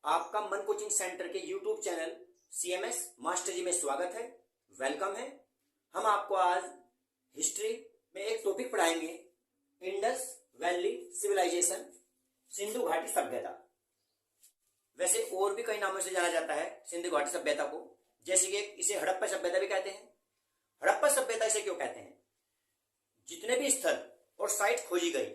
आपका मन coaching centre के यूट्यूब चैनल सीएमएस मास्टर जी में स्वागत है। वेलकम है। हम आपको आज हिस्ट्री में एक टॉपिक पढ़ाएंगे, इंडस वैली सिविलाइजेशन, सिंधु घाटी सभ्यता। वैसे और भी कई नामों से जाना जाता है सिंधु घाटी सभ्यता को, जैसे कि इसे हड़प्पा सभ्यता भी कहते हैं। हड़प्पा सभ्यता इसे क्यों कहते हैं? जितने भी स्थल और साइट खोजी गई,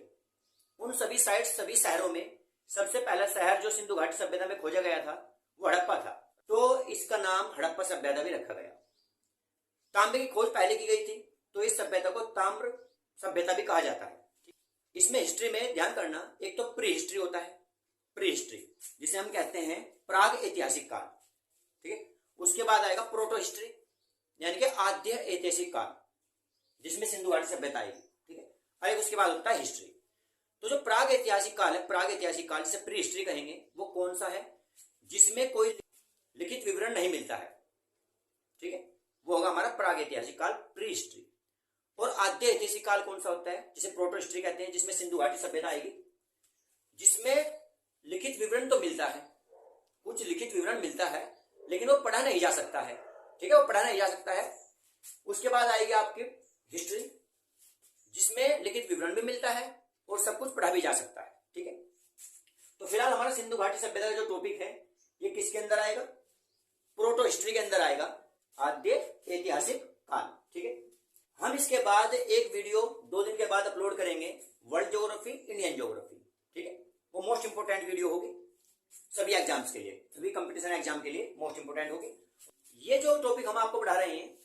उन सभी साइट, सभी शहरों में सबसे पहला शहर जो सिंधु घाटी सभ्यता में खोजा गया था वो हड़प्पा था, तो इसका नाम हड़प्पा सभ्यता भी रखा गया। तांबे की खोज पहले की गई थी, तो इस सभ्यता को ताम्र सभ्यता भी कहा जाता है। इसमें हिस्ट्री में ध्यान करना, एक तो प्री हिस्ट्री होता है, प्री हिस्ट्री जिसे हम कहते हैं प्राग ऐतिहासिक काल, ठीक है। उसके बाद आएगा प्रोटो हिस्ट्री यानी कि आद्य ऐतिहासिक काल, जिसमें सिंधु घाटी सभ्यता आएगी, ठीक है। और उसके बाद होता है हिस्ट्री। तो जो प्राग ऐतिहासिक काल है, प्राग ऐतिहासिक काल जिसे प्री हिस्ट्री कहेंगे, वो कौन सा है? जिसमें कोई लिखित विवरण नहीं मिलता है, ठीक है, वो होगा हमारा प्राग ऐतिहासिक काल, प्री हिस्ट्री। और आद्य ऐतिहासिक काल कौन सा होता है? जिसे प्रोटो हिस्ट्री कहते हैं, जिसमें सिंधु घाटी सभ्यता आएगी, जिसमें लिखित विवरण तो मिलता है, कुछ लिखित विवरण मिलता है, लेकिन वो पढ़ा नहीं जा सकता है, ठीक है, वो पढ़ा नहीं जा सकता है। उसके बाद आएगी आपकी हिस्ट्री, जिसमें लिखित विवरण भी मिलता है और सब कुछ पढ़ा भी जा सकता है, ठीक है। तो फिलहाल हमारा सिंधु घाटी सभ्यता का जो टॉपिक है ये किसके अंदर आएगा? प्रोटो हिस्ट्री के अंदर आएगा, आद्य ऐतिहासिक काल, ठीक है। हम इसके बाद एक वीडियो 2 दिन के बाद अपलोड करेंगे, वर्ल्ड ज्योग्राफी, इंडियन ज्योग्राफी, ठीक है। वो मोस्ट इंपोर्टेंट वीडियो होगी सभी एग्जाम्स के लिए, सभी कंपटीशन एग्जाम के लिए मोस्ट इंपोर्टेंट होगी। ये जो टॉपिक हम आपको पढ़ा रहे हैं,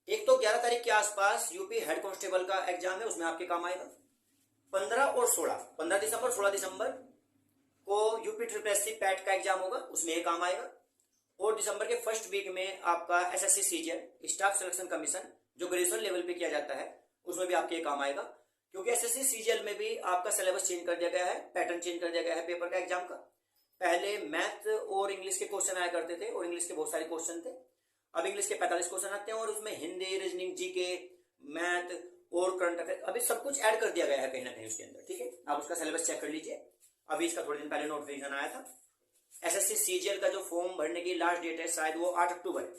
एक तो 11 तारीख के आसपास यूपी हेड कांस्टेबल का एग्जाम है, उसमें आपके काम आएगा। 15 और 16, 15 दिसंबर 16 दिसंबर को यूपी ट्रिपल पैट का एग्जाम होगा, उसमें ये काम आएगा। और दिसंबर के फर्स्ट वीक में आपका SSC CGL staff selection commission जो ग्रेजुएशन लेवल पे किया जाता है, उसमें भी आपके काम आएगा। क्योंकि एसएससी सीजीएल में भी आपका सिलेबस चेंज कर दिया गया है, पैटर्न चेंज कर दिया गया है पेपर का, एग्जाम का। पहले मैथ और इंग्लिश के क्वेश्चन आया करते थे, और इंग्लिश के बहुत सारे क्वेश्चन थे। अब इंग्लिश के 45 क्वेश्चन आते हैं, और उसमें हिंदी, रीजनिंग, जीके, मैथ और करंट अफेयर, अभी सब कुछ ऐड कर दिया गया है कहीं ना कहीं उसके अंदर, ठीक है। आप उसका सिलेबस चेक कर लीजिए, अभी इसका थोड़े दिन पहले नोटिफिकेशन आया था। एसएससी सीजीएल का जो फॉर्म भरने की लास्ट डेट है शायद वो 8 अक्टूबर है,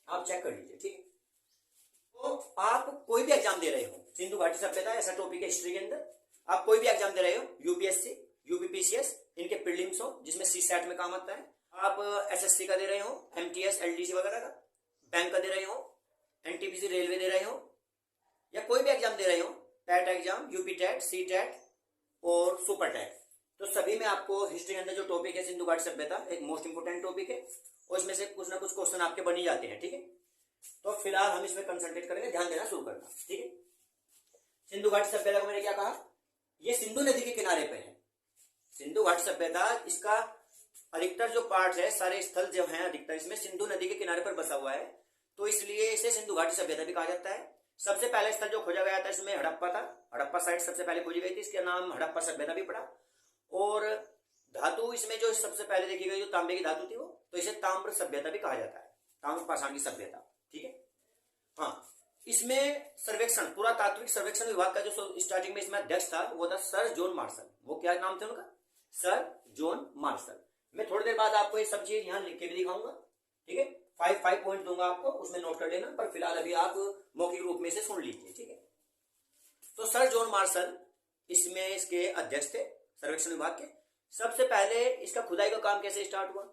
आप चेक कर लीजिए, ठीक है। तो आप कोई भी एग्जाम दे रहे हो, सिंधु घाटी सभ्यता ऐसा टॉपिक है हिस्ट्री के अंदर, आप कोई भी एग्जाम दे रहे हो, यूपीएससी, यूपीपीसीएस, इनके प्रीलिम्स हो जिसमें सी सेट में काम आता है, आप एसएससी का दे रहे हो, एमटीएस, एलडीसी वगैरह का, बैंक का दे रहे हो, एनटीपीसी रेलवे दे रहे हो, या कोई भी एग्जाम दे रहे हो, TET exam, UP TET, C TET और सुपर टेट, तो सभी में आपको हिस्ट्री के अंदर जो टॉपिक है सिंधु घाटी सभ्यता एक मोस्ट इंपोर्टेंट टॉपिक है, और इसमें से कुछ ना कुछ क्वेश्चन आपके बन ही जाते हैं, ठीक है। तो फिलहाल हम इसमें कंसंट्रेट करेंगे, ध्यान देना शुरू करना, ठीक है। सिंधु घाटी सभ्यता को मैंने क्या कहा, ये सिंधु नदी के किनारे पे है सिंधु घाटी सभ्यता। इसका अधिकतर जो पार्ट है, सारे स्थल जो हैं अधिकतर इसमें सिंधु नदी के किनारे पर बसा हुआ है, तो इसलिए इसे सिंधु घाटी सभ्यता भी कहा जाता है। सबसे पहले स्थल जो खोजा गया था इसमें हड़प्पा था, हड़प्पा साइट सबसे पहले खोजी गई थी, इसका नाम हड़प्पा सभ्यता भी पड़ा। और धातु इसमें जो सबसे पहले देखी गई जो तांबे की धातु थी वो, तो इसे ताम्र सभ्यता भी कहा जाता है, ताम्र पाषाण की सभ्यता, ठीक है। हाँ, इसमें सर्वेक्षण, पुरातात्विक सर्वेक्षण विभाग का जो स्टार्टिंग में इसमें अध्यक्ष था वो था सर जॉन मार्शल। वो क्या नाम थे उनका? Sir John Marshall. मैं थोड़ी देर बाद आपको ये सब चीज यहाँ लिख के भी दिखाऊंगा, ठीक है। 5 पॉइंट दूंगा आपको, उसमें नोट कर लेना, पर फिलहाल अभी आप मौखिक रूप में से सुन लीजिए, ठीक है। तो सर जॉन मार्शल इसमें इसके अध्यक्ष थे सर्वेक्षण विभाग के। सबसे पहले इसका खुदाई का काम कैसे स्टार्ट हुआ?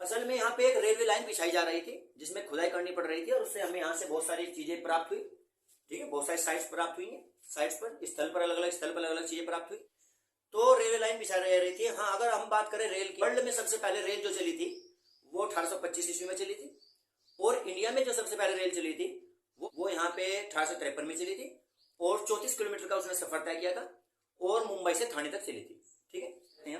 असल में यहाँ पे एक रेलवे लाइन बिछाई जा रही थी जिसमें खुदाई करनी पड़ रही थी, और उससे हमें यहाँ से बहुत सारी चीजें प्राप्त हुई, ठीक है, बहुत सारी साइट्स प्राप्त हुई हैं, साइट्स पर, स्थल पर, अलग अलग स्थल पर अलग अलग चीजें प्राप्त हुई, तो रेलवे लाइन बिछाई रही थी। हाँ, अगर हम बात करें रेल की, वर्ल्ड में सबसे पहले रेल जो चली थी वो 1825 ईस्वी में चली थी, और इंडिया में जो सबसे पहले रेल चली थी वो यहाँ पे 1853 में चली थी, और 34 किलोमीटर का उसने सफर तय किया था, और मुंबई से थाने तक चली थी, ठीक है।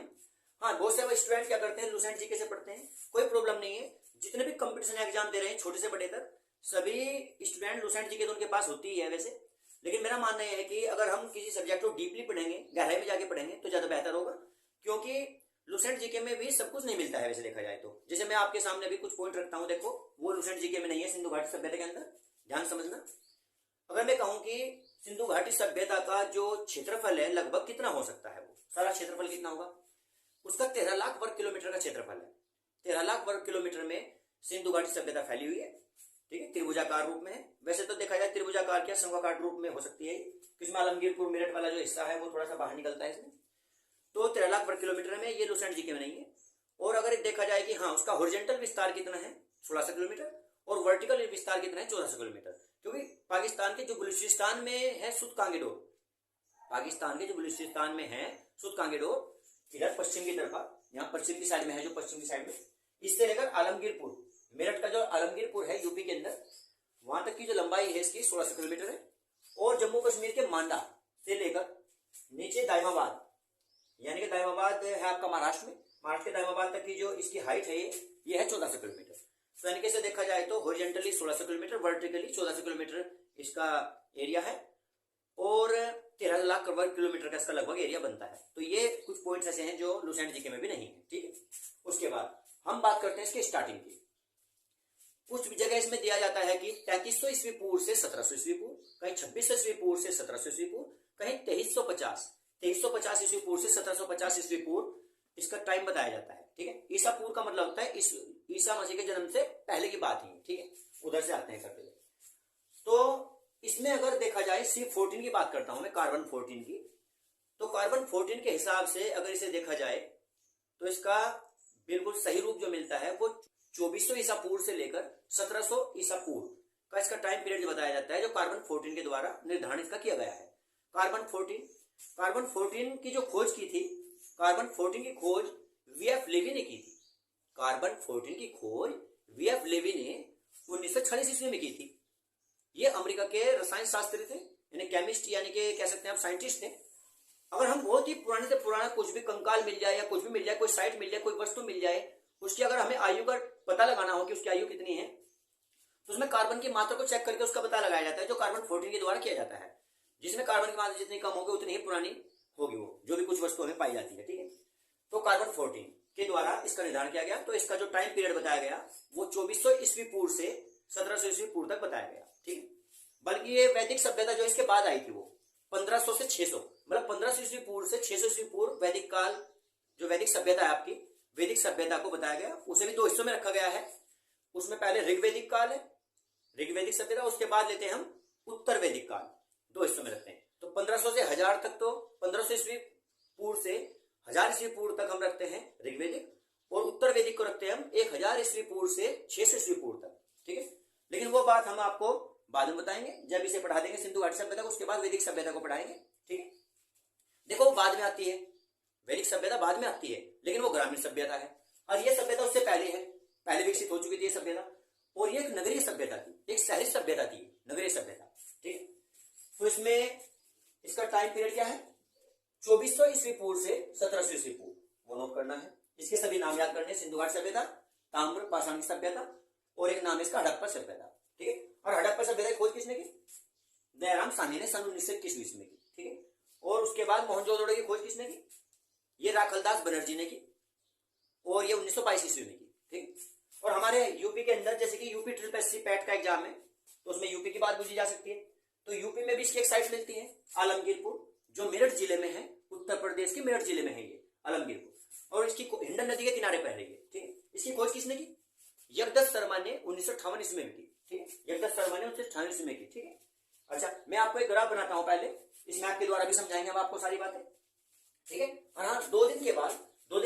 हाँ, बहुत से स्टूडेंट क्या करते हैं, लूसेंट जीके से पढ़ते हैं, कोई प्रॉब्लम नहीं है। जितने भी कंपटीशन एग्जाम दे रहे हैं छोटे से बड़े तक, सभी स्टूडेंट लूसेंट जीके तो उनके पास होती ही है वैसे, लेकिन मेरा मानना यह है कि अगर हम किसी सब्जेक्ट को डीपली पढ़ेंगे, गहराई में जाके पढ़ेंगे, तो ज्यादा बेहतर होगा, क्योंकि लूसेंट जीके में भी सब कुछ नहीं मिलता है वैसे देखा जाए तो। जैसे मैं आपके सामने भी कुछ पॉइंट रखता हूँ, देखो वो लूसेंट जीके में नहीं है, सिंधु घाटी सभ्यता के अंदर, ध्यान समझना। अगर मैं कहूँ कि सिंधु घाटी सभ्यता का जो क्षेत्रफल है लगभग कितना हो सकता है, वो सारा क्षेत्रफल कितना होगा, उसका 13 लाख वर्ग किलोमीटर का क्षेत्रफल है। 13 लाख वर्ग किलोमीटर में सिंधु घाटी सभ्यता फैली हुई है, ठीक है, त्रिभुजाकार रूप में है। वैसे तो देखा जाए त्रिभुजाकार क्या शंक्वाकार रूप में हो सकती है, किसमें आलमगीरपुर मेरठ वाला जो हिस्सा है वो थोड़ा सा बाहर निकलता है इसमें। तो 13 लाख वर्ग किलोमीटर में, ये लुसेंट जी के में नहीं है। और अगर देखा जाए कि हाँ उसका हॉरिजॉन्टल विस्तार कितना है 1600 किलोमीटर और वर्टिकल विस्तार कितना है 1400 किलोमीटर। क्योंकि पाकिस्तान के जो बलूचिस्तान में है सुद कांगेडोर, पाकिस्तान के जो बलूचिस्तान में है सुद कांगेडोर, इधर पश्चिम की तरफ, यहाँ पश्चिम की साइड में है, जो पश्चिम की साइड में, इससे लेकर आलमगीरपुर, मेरठ का जो आलमगीरपुर है यूपी के अंदर, वहां तक की जो लंबाई है इसकी 1600 किलोमीटर है। और जम्मू कश्मीर के मांडा से लेकर नीचे दाइमाबाद, यानी कि दाइमाबाद है आपका महाराष्ट्र में, महाराष्ट्र के दाइमाबाद तक की जो इसकी हाइट है ये है 1400 किलोमीटर। तो यानी कि से देखा जाए तो हॉरिजॉन्टली 1600 किलोमीटर, वर्टिकली 1400 किलोमीटर इसका एरिया है और 13 लाख वर्ग किलोमीटर का इसका लगभग एरिया बनता है। तो ये कुछ पॉइंट्स ऐसे हैं जो लुसेंट जीके में भी नहीं है, ठीक है। उसके बाद हम बात करते हैं इसके स्टार्टिंग की। कुछ जगह इसमें दिया जाता है कि 3300 ईस्वी पूर्व से 1700 ईस्वी पूर्व, कहीं 2600 ईस्वी पूर्व से 1700 ईस्वी पूर्व, कहीं 2350 ईस्वी पूर्व से 1750 ईस्वी पूर्व इसका टाइम बताया जाता है, ठीक है। ईसा पूर्व का मतलब होता है इस ईसा मसीह के जन्म से पहले की बात ही, ठीक है, उधर से आते हैं करते हुए। तो इसमें अगर देखा जाए C14 की बात करता हूं मैं, कार्बन 14 की, तो कार्बन 14 के हिसाब से अगर इसे देखा जाए तो इसका बिल्कुल सही रूप जो मिलता है वो 2400 ईसा पूर्व से लेकर 1700 ईसा पूर्व का इसका टाइम पीरियड बताया जाता है, जो कार्बन 14 के द्वारा निर्धारित का किया गया है। कार्बन 14 की जो खोज की थी, कार्बन 14 की खोज वीएफ लेवी ने की थी। कार्बन 14 की खोज वीएफ लेवी ने 1946 ईस्वी में की थी। ये अमेरिका के रसायन शास्त्री थे, यानी केमिस्ट, यानी कि कह सकते हैं आप साइंटिस्ट थे। अगर हम बहुत ही पुराने से पुराना कुछ भी कंकाल मिल जाए या कुछ भी मिल जाए, कोई साइट मिल जाए, कोई वस्तु मिल जाए, उसकी अगर हमें आयु का पता लगाना हो कि उसकी आयु कितनी है, तो उसमें कार्बन की मात्रा को चेक करके उसका पता लगाया जाता है, जो कार्बन 14 के द्वारा किया जाता है। जिसमें कार्बन की मात्रा जितनी कम होगी उतनी ही पुरानी होगी वो जो भी कुछ वस्तु हमें पाई जाती है, ठीक है। तो कार्बन 14 के द्वारा इसका निर्धारण किया गया। तो इसका जो टाइम पीरियड बताया गया वो 2400 ईस्वी पूर्व से 1700 ईस्वी पूर्व तक बताया गया, ठीक है। बल्कि ये वैदिक सभ्यता जो इसके बाद आई थी वो 1500 से 600, मतलब 1500 ईस्वी पूर्व से 600 ईस्वी पूर्व वैदिक काल, जो वैदिक सभ्यता है आपकी, वैदिक सभ्यता को बताया गया। उसे भी 2 हिस्सों में रखा गया है। उसमें पहले ऋग्वैदिक काल है, ऋग्वैदिक सभ्यता, उसके बाद लेते हैं हम उत्तर वैदिक काल, 2 हिस्सों में रखते हैं। तो 1500 से 1000 तक, तो 1500 ईस्वी पूर्व से 1000 ईस्वी पूर्व तक हम रखते हैं ऋग्वैदिक, और उत्तर वैदिक को रखते हैं हम 1000 ईस्वी पूर्व से 600 ईस्वी पूर्व तक, ठीक है। लेकिन वो बात हम आपको बाद में बताएंगे, जब इसे पढ़ा देंगे सिंधु घाटी सभ्यता को, उसके बाद वैदिक सभ्यता को पढ़ाएंगे, ठीक है। देखो बाद में आती है वैदिक सभ्यता, बाद में आती है, लेकिन वो ग्रामीण सभ्यता है, और ये सभ्यता उससे पहले है, पहले विकसित हो चुकी थी ये सभ्यता। और ये एक नगरीय सभ्यता थी, एक शहरी सभ्यता थी, नगरीय सभ्यता, ठीक है। तो इसमें इसका टाइम पीरियड क्या है, 2400 ईस्वी पूर्व से 1700 ईस्वी पूर्व, वो नोट करना है। इसके सभी नाम याद करने, सिंधु घाटी सभ्यता, ताम्र पाषाण की सभ्यता, और एक नाम है इसका हड़प्पा सभ्यता, ठीक है। और हड़प्पा सभ्यता की खोज किसने की, दयाराम साहनी ने सन 1921 ईस्वी में की, ठीक है। और उसके बाद मोहनजोदड़ो की खोज किसने की, ये राखलदास बनर्जी ने की, और ये 1922 ईस्वी में की, ठीक। और हमारे यूपी के अंदर जैसे कि यूपी SSC पैट का एग्जाम है, तो उसमें यूपी की बात पूछी जा सकती है। तो यूपी में भी इसकी एक साइट मिलती है आलमगीरपुर, जो मेरठ जिले में है, उत्तर प्रदेश के मेरठ जिले में है ये आलमगीरपुर, और इसकी हिंडन नदी के किनारे पर है ये, ठीक है। इसकी खोज किसने की, यज्ञदत्त शर्मा ने 1958 ईस्वी में की, ठीक है। यज्ञदत्त शर्मा ने 1958 ईस्वी में की, ठीक है। अच्छा, मैं आपको एक ग्राफ बनाता हूं पहले, इस मैप के द्वारा भी समझाएंगे हम आपको सारी बातें, ठीक है। और हाँ, 2 दिन के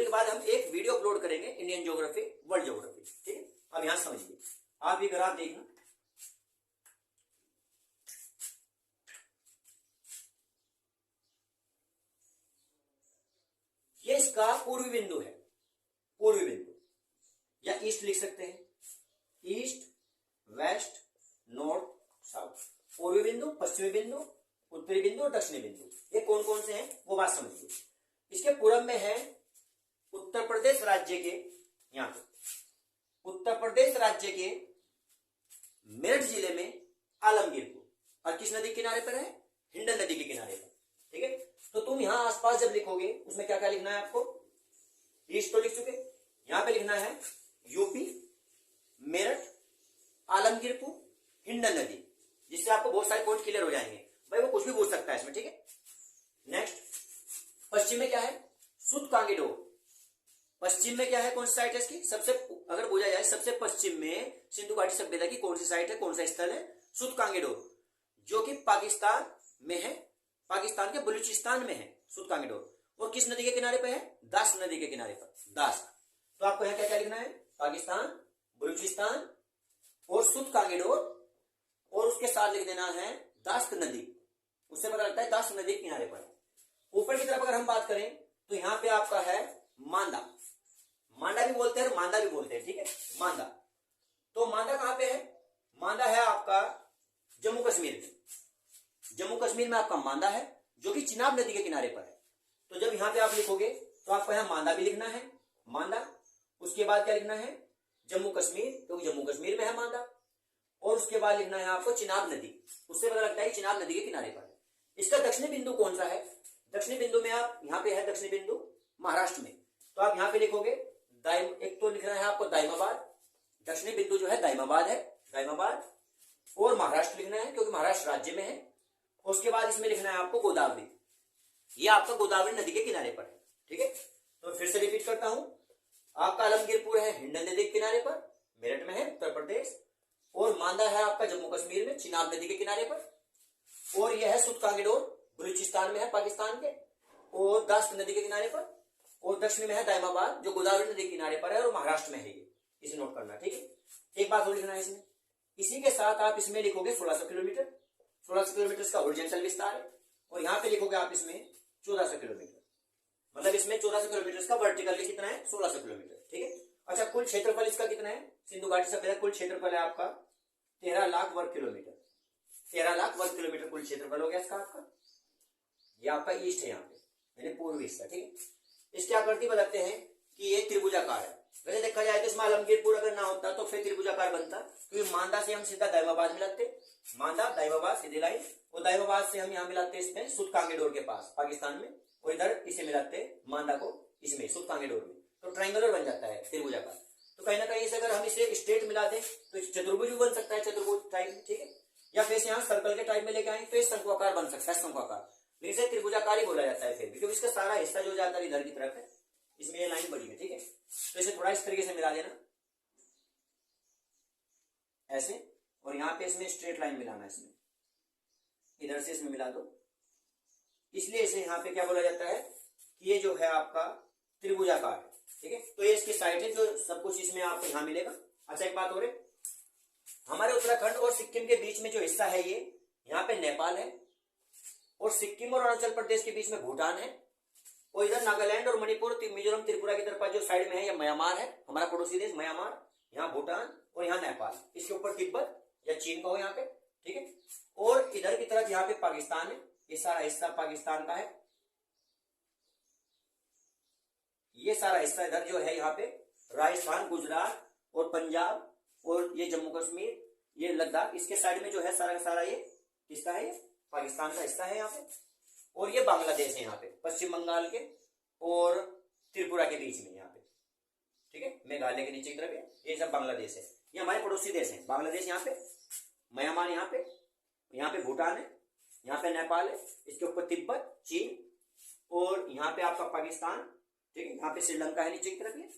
बाद हम एक वीडियो अपलोड करेंगे, इंडियन ज्योग्राफी, वर्ल्ड ज्योग्राफी, ठीक है। अब यहां समझिए, आप ये ग्राफ देखना, ये इसका पूर्वी बिंदु है, पूर्वी बिंदु, या ईस्ट लिख सकते हैं, ईस्ट, वेस्ट, नॉर्थ, साउथ। पूर्वी बिंदु, पश्चिमी बिंदु, उत्तरी बिंदु और दक्षिणी बिंदु, ये कौन कौन से हैं वो बात समझिए। इसके पूर्व में है उत्तर प्रदेश राज्य के, यहां पे उत्तर प्रदेश राज्य के मेरठ जिले में आलमगीरपुर, और किस नदी के किनारे पर है, हिंडन नदी के किनारे पर, ठीक है। तो तुम यहां आसपास जब लिखोगे उसमें क्या क्या लिखना है आपको, ईस्ट तो लिख चुके, यहां पे लिखना है यूपी, मेरठ, आलमगीरपुर, हिंडन नदी, जिससे आपको बहुत सारे पॉइंट क्लियर हो जाएंगे। भाई वो कुछ भी पूछ सकता है इसमें, ठीक है। नेक्स्ट, पश्चिम में क्या है, सुद कांगेडोर, पश्चिम में क्या है, कौन सी साइट है इसकी, सबसे अगर बोला जाए सबसे पश्चिम में सिंधु घाटी सभ्यता की कौन सी साइट है, कौन सा स्थल है, सुतकांगेडोर, जो कि पाकिस्तान में है, पाकिस्तान के बलूचिस्तान में है सुतकांगेडोर। और किस नदी के किनारे पे है, दास नदी के किनारे पर, दास। तो आपको यहाँ क्या क्या लिखना है, पाकिस्तान, बलूचिस्तान और सुतकांगेडोर, और उसके साथ लिख देना है दास्त नदी। उससे पता लगता है दास्त नदी के किनारे पर है। ऊपर की तरफ अगर हम बात करें तो यहाँ पे आपका है मांदा, मांडा भी बोलते हैं और मांदा भी बोलते हैं, ठीक है, मांदा। तो मांदा कहां पे है, मांदा है आपका जम्मू कश्मीर में, जम्मू कश्मीर में आपका मांदा है, जो कि चिनाब नदी के किनारे पर है। तो जब यहाँ पे आप लिखोगे तो आपको यहाँ मांदा भी लिखना है, मांदा। उसके बाद क्या लिखना है, जम्मू कश्मीर, क्योंकि जम्मू कश्मीर में है मांदा। और उसके बाद लिखना है आपको चिनाब नदी, उससे पता लगता है चिनाब नदी के किनारे पर है। इसका दक्षिणी बिंदु कौन सा है, दक्षिणी बिंदु में आप यहाँ पे है दक्षिणी बिंदु महाराष्ट्र में, तो आप यहाँ पे लिखोगे एक तो लिखना है आपको दाइमाबाद, दक्षिणी बिंदु जो है दाइमाबाद है, दाइमाबाद। और महाराष्ट्र लिखना है क्योंकि महाराष्ट्र राज्य में है। उसके बाद इसमें लिखना है आपको गोदावरी, ये आपका गोदावरी नदी के किनारे पर है, ठीक है। तो फिर से रिपीट करता हूं, आपका आलमगीरपुर है हिंडन नदी के किनारे पर, मेरठ में है उत्तर प्रदेश। और मांदा है आपका जम्मू कश्मीर में चिनाब नदी के किनारे पर। और यह है सुतकांगेडोर बलूचिस्तान में है पाकिस्तान के, और दास्त नदी के किनारे पर। और दक्षिण में है दाइमाबाद जो गोदावरी नदी के किनारे पर है और महाराष्ट्र में है ये, इसे नोट करना, ठीक है। एक बात और लिखना है इसमें, इसी के साथ आप इसमें लिखोगे 1600 किलोमीटर, 1600 किलोमीटर का हॉरिजॉन्टल विस्तार है। और यहाँ पे लिखोगे आप इसमें 1400 किलोमीटर, मतलब इसमें 1400 किलोमीटर का वर्टिकल कितना है, 1600 किलोमीटर, ठीक है। अच्छा, कुल क्षेत्रफल इसका कितना है, सिंधु घाटी सभ्यता कुल क्षेत्रफल है आपका 13 लाख वर्ग किलोमीटर, 13 लाख वर्ग किलोमीटर कुल क्षेत्रफल हो गया इसका आपका। ये आपका ईस्ट है यहाँ पे, यानी पूर्वी हिस्सा, ठीक है। इसकी आकृति बताते हैं कि ये त्रिभुजाकार है। वैसे देखा जाए तो इसमें आलमगीरपुर अगर ना होता तो फिर त्रिभुजाकार बनता, क्योंकि मांदा से हम सीधा दाइमाबाद मिलाते, मांदा दाइमाबाद सीधी लाइन, और दाइमाबाद से हम यहाँ मिलाते इसमें सुतकांगेडोर के पास पाकिस्तान में, और इधर इसे मिलाते मांदा को इसमें सुतकांगेडोर में, तो ट्रायंगुलर बन जाता है त्रिभुजाकार। तो कहीं ना कहीं से अगर हम इसे स्ट्रेट मिला दें तो चतुर्भुज भी बन सकता है, चतुर्भुज टाइप, ठीक है। या फिर यहाँ सर्कल के टाइप में लेके आए तो शंकुआकार बन सकता है, शंकुआकार, लेकिन इसे त्रिभुजाकार ही बोला जाता है फिर भी, क्योंकि इसका सारा हिस्सा जो जाता है इधर की तरफ है, इसमें ये लाइन बड़ी है, ठीक है। तो इसे थोड़ा इस तरीके से मिला देना ऐसे, और यहाँ पे इसमें स्ट्रेट लाइन मिलाना, इसमें इधर से इसमें मिला दो, इसलिए इसे यहाँ पे क्या बोला जाता है कि ये जो है आपका त्रिभुजाकार है, ठीक है। तो ये इसकी साइड है, जो सब कुछ इसमें आपको यहाँ मिलेगा। अच्छा, एक बात और है, हमारे उत्तराखंड और सिक्किम के बीच में जो हिस्सा है ये, यहाँ पे नेपाल है, और सिक्किम और अरुणाचल प्रदेश के बीच में भूटान है, और इधर नागालैंड और मणिपुर, मिजोरम, त्रिपुरा की तरफ जो साइड में है ये म्यांमार है, हमारा पड़ोसी देश म्यांमार, यहाँ भूटान और यहाँ नेपाल, इसके ऊपर तिब्बत या चीन का हो यहाँ पे, ठीक है। और इधर की तरफ यहाँ पे पाकिस्तान है, ये सारा हिस्सा पाकिस्तान का है, ये सारा हिस्सा इधर जो है यहाँ पे राजस्थान, गुजरात और पंजाब, और ये जम्मू कश्मीर, ये लद्दाख, इसके साइड में जो है सारा का सारा ये किसका है, ये पाकिस्तान का हिस्सा है यहाँ पे। और ये बांग्लादेश है यहाँ पे, पश्चिम बंगाल के और त्रिपुरा के बीच में यहाँ पे, ठीक है, मेघालय के नीचे की तरफ है, ये सब बांग्लादेश है, ये हमारे पड़ोसी देश है। बांग्लादेश यहाँ पे, म्यांमार यहाँ पे भूटान है, यहाँ पे नेपाल है, इसके ऊपर तिब्बत, चीन, और यहाँ पे आपका पाकिस्तान, ठीक है, यहाँ पे श्रीलंका है नीचे की तरफ ये।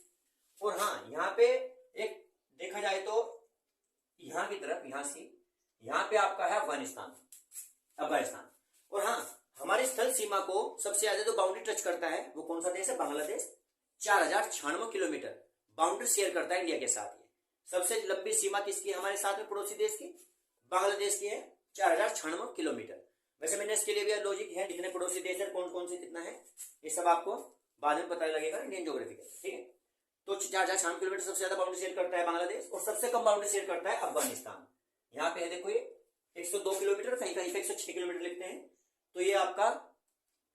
और हाँ, यहाँ पे एक देखा जाए तो यहाँ की तरफ, यहाँ से यहाँ पे आपका है अफगानिस्तान। और हाँ, हमारे स्थल सीमा को सबसे ज्यादा जो बाउंड्री टच करता है वो कौन सा देश है, बांग्लादेश। 4096 किलोमीटर बाउंड्री शेयर करता है इंडिया के साथ। ये सबसे लंबी सीमा किसकी है हमारे साथ में, पड़ोसी देश की, बांग्लादेश की है, 4096 किलोमीटर। वैसे मैंने इसके लिए भी लॉजिक है, कितने पड़ोसी देश है, कौन कौन से कितना है, ये सब आपको बाद में पता लगेगा इंडियन ज्योग्राफी का, ठीक है। तो 4096 किलोमीटर सबसे ज्यादा बाउंड्री शेयर करता है बांग्लादेश, और सबसे कम बाउंड्री शेयर करता है अफगानिस्तान। यहाँ पे है देखो ये 102 किलोमीटर, कहीं कहीं पे 106 किलोमीटर लिखते हैं, तो ये आपका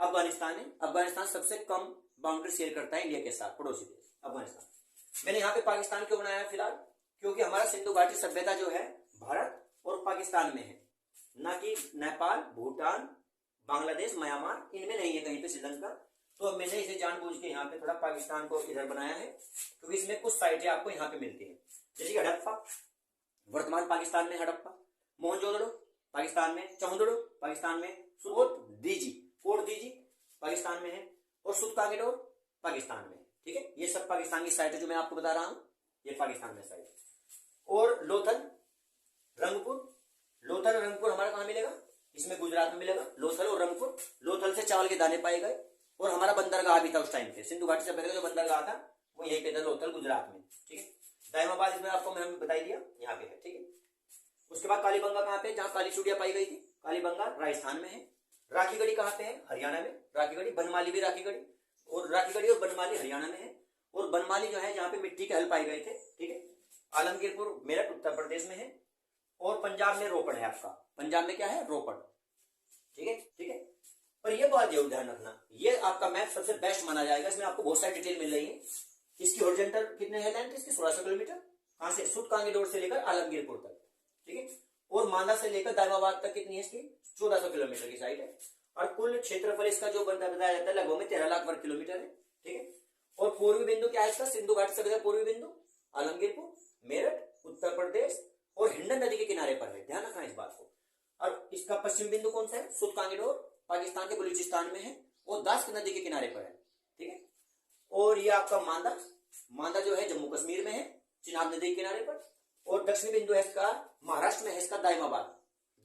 अफगानिस्तान है। अफगानिस्तान सबसे कम बाउंड्री शेयर करता है इंडिया के साथ, पड़ोसी देश अफगानिस्तान। मैंने यहाँ पे पाकिस्तान क्यों बनाया फिलहाल, क्योंकि हमारा सिंधु घाटी सभ्यता जो है भारत और पाकिस्तान में है, ना कि नेपाल, भूटान, बांग्लादेश, म्यांमार, इनमें नहीं है, कहीं पे श्रीलंका। तो मैंने इसे जानबूझ के यहाँ पे थोड़ा पाकिस्तान को इधर बनाया है, क्योंकि इसमें कुछ साइटें आपको यहाँ पे मिलती है, जैसे कि हड़प्पा, वर्तमान पाकिस्तान में हड़प्पा, मोहनजोदड़ो पाकिस्तान में, चौहदड़ो पाकिस्तान में, फोर्ट दीजी पाकिस्तान में है, और सुतकांगेडोर पाकिस्तान में। ठीक है, ये सब पाकिस्तान की साइट है जो मैं आपको बता रहा हूं, ये पाकिस्तान में साइट। और लोथल, रंगपुर, लोथल और रंगपुर हमारा कहाँ मिलेगा, इसमें गुजरात में मिलेगा, लोथल और रंगपुर। लोथल से चावल के दाने पाए गए और हमारा बंदरगाह भी था उस टाइम पे, सिंधु घाटी से पहले जो बंदरगाह था वो यहीं पे था, लोथल गुजरात में। ठीक है, दायमाबाद इसमें आपको मैंने बता दिया, यहाँ पे है। ठीक है, उसके बाद कालीबंगा कहाँ पे, जहाँ काली चूड़िया पाई गई थी, कालीबंगा राजस्थान में है। राखीगढ़ी कहाँ पे है, हरियाणा में। राखीगढ़ी, बनमाली भी राखीगढ़ी, और राखीगढ़ी और बनमाली हरियाणा में है। और बनमाली जो है जहाँ पे मिट्टी के हल पाए गए थे। ठीक है, आलमगीरपुर मेरठ उत्तर प्रदेश में है। और पंजाब में रोपड़ है आपका, पंजाब में क्या है, रोपड़। ठीक है, ठीक है। और ये बात जरूर ध्यान रखना, ये आपका मैप सबसे बेस्ट माना जाएगा, इसमें आपको बहुत सारी डिटेल मिल रही है। इसकी हॉरिजॉन्टल कितने है लेंथ इसकी, 1600 किलोमीटर। कहां से, सुतकांगीडोर से लेकर आलमगीरपुर तक। ठीक है, और मांदा से लेकर दायमाबाद तक कितनी है इसकी, 1400 किलोमीटर की साइड है। और कुल क्षेत्रफल इसका जो बताया जाता है लगभग में 13 लाख वर्ग किलोमीटर है। ठीक है, और पूर्वी बिंदु क्या है इसका, सिंधु घाटी से पूर्वी बिंदु आलमगीरपुर, मेरठ उत्तर प्रदेश और हिंडन नदी के किनारे पर है, ध्यान रखना इस बात को। और इसका पश्चिम बिंदु कौन सा है, सुतकांगीडोर पाकिस्तान के बलूचिस्तान में है और दास्क नदी के किनारे पर है। ठीक है, और ये आपका मांदा, मांदा जो है जम्मू कश्मीर में है, चिनाब नदी के किनारे पर। और दक्षिणी बिंदु है इसका महाराष्ट्र में है, इसका दायमाबाद,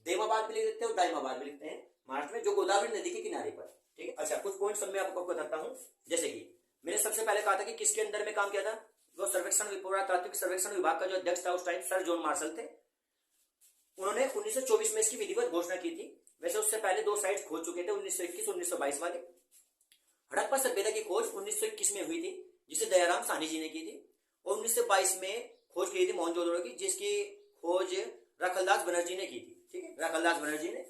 देमाबाद भी लिख देते हैं और दायमाबाद भी लिखते हैं महाराष्ट्र में, जो गोदावरी नदी के किनारे पर। ठीक है, अच्छा कुछ पॉइंट सब मैं आपको बताता हूँ। जैसे कि मैंने सबसे पहले कहा था कि किसके अंदर में काम किया था, वो सर्वेक्षण, पुरातात्विक सर्वेक्षण विभाग का जो अध्यक्ष था उस टाइम सर जॉन मार्शल थे। उन्होंने 1924 में इसकी विधिवत घोषणा की थी। वैसे उससे पहले 2 साइट्स खोज चुके थे, 1921 और 1922 वाले। हड़प्पा सभ्यता की खोज 1921 में हुई थी, जिसे दयाराम साहनी जी ने की थी। और 1922 में खोज की थी मोहनजोदड़ो की, जिसकी खोज रखलदास बनर्जी ने की थी। ठीक है, रखलदास बनर्जी ने।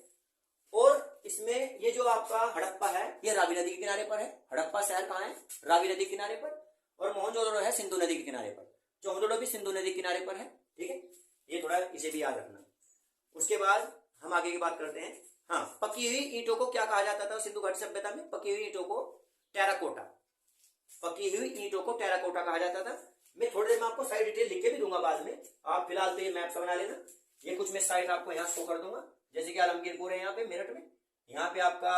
और इसमें ये जो आपका हड़प्पा है ये रावी नदी के किनारे पर है। हड़प्पा शहर कहाँ है, रावी नदी के किनारे पर। और मोहनजोदड़ो है सिंधु नदी के किनारे पर, जोहड़ो भी सिंधु नदी के किनारे पर है। ठीक है, ये थोड़ा इसे भी याद रखना। उसके बाद हम आगे की बात करते हैं। हाँ, पकी हुई ईंटों को क्या कहा जाता था सिंधु घाटी सभ्यता में, पकी हुई ईंटों को टेराकोटा, पकी हुई ईंटों को टेराकोटा कहा जाता था। मैं थोड़ी देर में आपको साइड डिटेल लिख के भी दूंगा बाद में, आप फिलहाल तो ये मैप से बना लेना। ये कुछ मैं साइड आपको यहाँ शो कर दूंगा, जैसे कि आलमगीरपुर है यहाँ पे मेरठ में, यहाँ पे आपका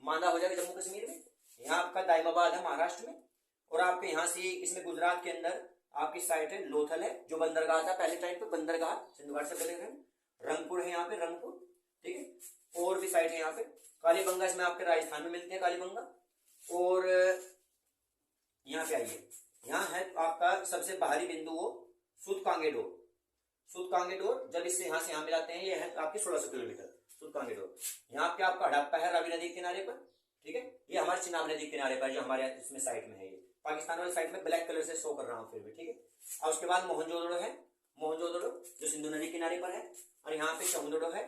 मांदा हो जाएगा जम्मू कश्मीर में, यहाँ आपका दायमाबाद है महाराष्ट्र में, और आपके यहाँ से इसमें गुजरात के अंदर आपकी साइट है लोथल है, जो बंदरगाह था पहले टाइम पे, बंदरगाह सिंधु घाटी सभ्यता में। रंगपुर है यहाँ पे, रंगपुर। ठीक है, और भी साइट है यहाँ पे। कालीबंगा इसमें आपके राजस्थान में मिलते हैं, कालीबंगा। और यहाँ पे आइए, यहाँ है आपका सबसे बाहरी बिंदु वो सुतकांगीडोर, सुतकांगीडोर। जब इससे यहाँ से यहाँ मिलाते हैं, ये है आपकी 1600 किलोमीटर सुतकांगीडोर। यहाँ पे आपका हड़प्पा है रावी नदी के किनारे पर। ठीक है, ये हमारे चिनाब नदी के किनारे पर, जो हमारे इसमें साइट में है, ये पाकिस्तान वाली साइड में ब्लैक कलर से शो कर रहा हूँ फिर भी। ठीक है, और उसके बाद मोहनजोदड़ो है, मोहनजोदड़ो जो सिंधु नदी किनारे पर है। और यहाँ पे चौंदड़ो है,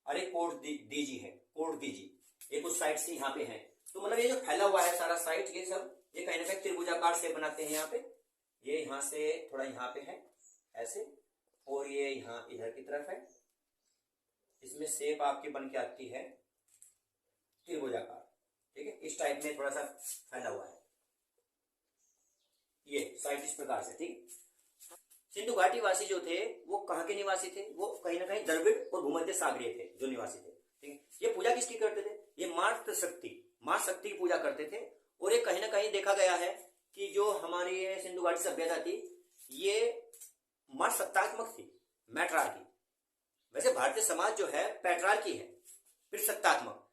और एक कोट दीजी है, कोट दीजी, ये कुछ साइट से यहाँ पे है। तो मतलब ये जो फैला हुआ है सारा साइट, ये सब ये कहीं ना कहीं त्रिभुजाकार से बनाते हैं यहाँ पे। ये यहाँ से थोड़ा यहाँ पे है ऐसे, और ये यहाँ इधर की तरफ है, इसमें शेप आपकी बन के आती है त्रिभुजाकार। ठीक है, इस टाइप में थोड़ा सा फैला हुआ है ये साइट इस प्रकार से। ठीक, सिंधु घाटी वासी जो थे वो कहाँ के निवासी थे, वो कहीं ना कहीं द्रविड़ और भूमध्य सागरीय थे जो निवासी थे। ठीक है, ये पूजा किसकी करते थे, ये मातृ शक्ति, मां शक्ति की पूजा करते थे। और ये कहीं ना कहीं देखा गया है कि जो हमारी सिंधु घाटी सभ्यता थी ये मां सत्तात्मक थी, मैट्रार की। वैसे भारतीय समाज जो है पैट्रार की है, फिर सत्तात्मक